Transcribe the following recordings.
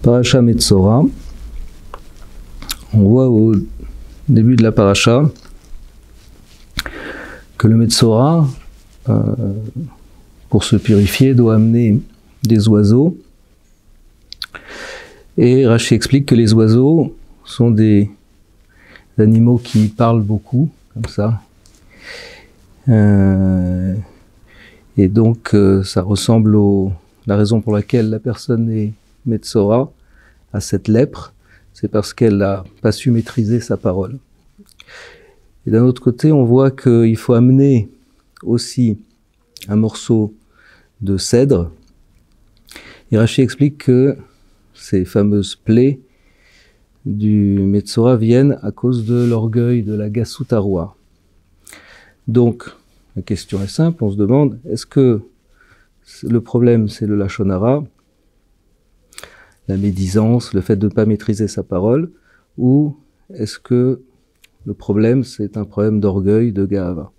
Parasha Metzora. On voit au début de la paracha que le Metzora, pour se purifier, doit amener des oiseaux. Et Rashi explique que les oiseaux sont des animaux qui parlent beaucoup, comme ça. Et donc, ça ressemble à la raison pour laquelle la personne est Metzora, à cette lèpre, c'est parce qu'elle n'a pas su maîtriser sa parole. Et d'un autre côté, on voit qu'il faut amener aussi un morceau de cèdre. Et Rashi explique que ces fameuses plaies du Metzora viennent à cause de l'orgueil de la Gassut Haroua. Donc, la question est simple, on se demande, est-ce que le problème c'est le Lashon Hara, la médisance, le fait de ne pas maîtriser sa parole, ou est-ce que le problème c'est un problème d'orgueil, de Gahava?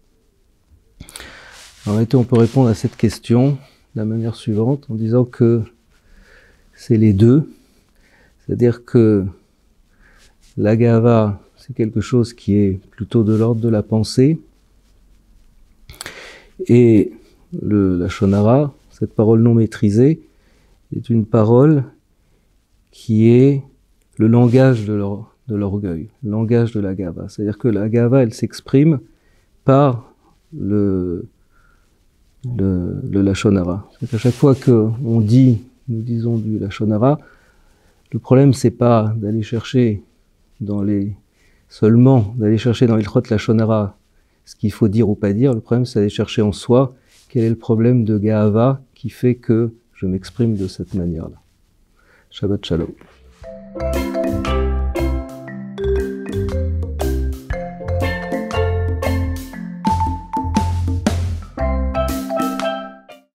En réalité, on peut répondre à cette question de la manière suivante, en disant que c'est les deux, c'est-à-dire que la Gahava, c'est quelque chose qui est plutôt de l'ordre de la pensée, et le Lashon Hara, cette parole non maîtrisée, est une parole qui est le langage de l'orgueil, le langage de la Gahava. C'est-à-dire que la Gahava, elle s'exprime par le Lashon Hara. C'est-à-dire qu'à chaque fois qu'on dit, nous disons du Lashon Hara, le problème c'est pas d'aller chercher seulement d'aller chercher dans l'Ilchot Lashon Hara ce qu'il faut dire ou pas dire. Le problème c'est d'aller chercher en soi quel est le problème de Gahava qui fait que je m'exprime de cette manière-là. Shabbat Shalom.